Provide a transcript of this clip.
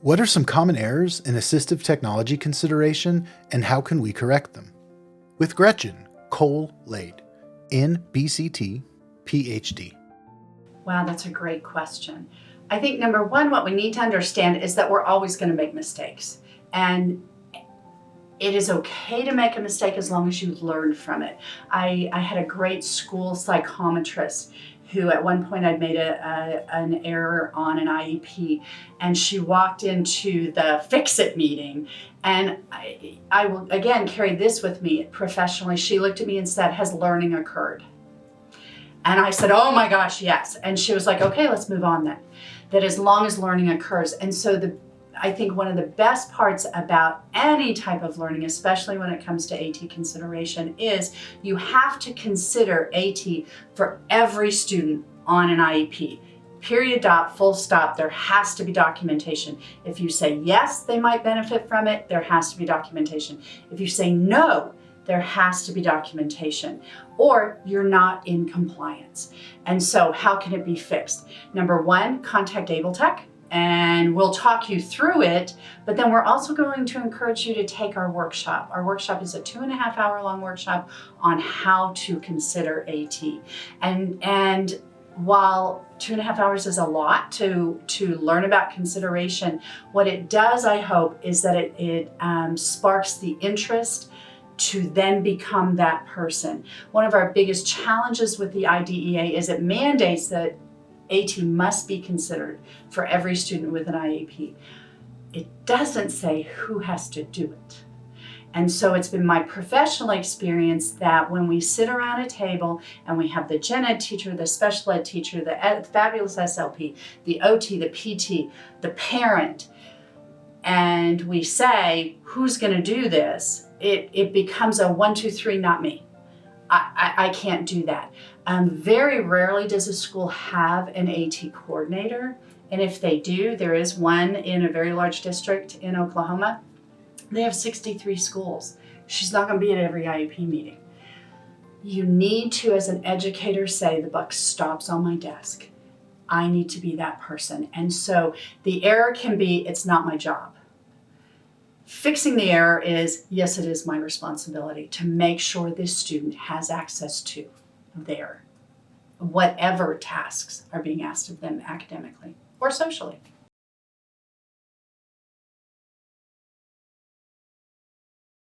What are some common errors in assistive technology consideration and how can we correct them? With Gretch Cole-Lade, NBCT, Ph.D. Wow, that's a great question. I think number one, what we need to understand is that we're always going to make mistakes. And it is okay to make a mistake as long as you learn from it. I had a great school psychometrist who at one point I'd made an error on an IEP, and she walked into the fix-it meeting, and I will again carry this with me professionally. She looked at me and said, "Has learning occurred?" And I said, "Oh my gosh, yes." And she was like, "Okay, let's move on then." That as long as learning occurs. And so I think one of the best parts about any type of learning, especially when it comes to AT consideration, is you have to consider AT for every student on an IEP. Period, dot, full stop, there has to be documentation. If you say yes, they might benefit from it, there has to be documentation. If you say no, there has to be documentation, or you're not in compliance. And so how can it be fixed? Number one, contact Able Tech, and we'll talk you through it, but then we're also going to encourage you to take our workshop. Our workshop is a 2.5-hour long workshop on how to consider AT. And while 2.5 hours is a lot to learn about consideration, what it does, I hope, is that it sparks the interest to then become that person. One of our biggest challenges with the IDEA is it mandates that AT must be considered for every student with an IEP. It doesn't say who has to do it. And so it's been my professional experience that when we sit around a table and we have the gen ed teacher, the special ed teacher, the fabulous SLP, the OT, the PT, the parent, and we say, who's going to do this? It becomes a 1, 2, 3, not me. I can't do that. Very rarely does a school have an AT coordinator. And if they do, there is one in a very large district in Oklahoma. They have 63 schools. She's not going to be at every IEP meeting. You need to, as an educator, say the buck stops on my desk. I need to be that person. And so the error can be, it's not my job. Fixing the error is, yes, it is my responsibility to make sure this student has access to their whatever tasks are being asked of them academically or socially.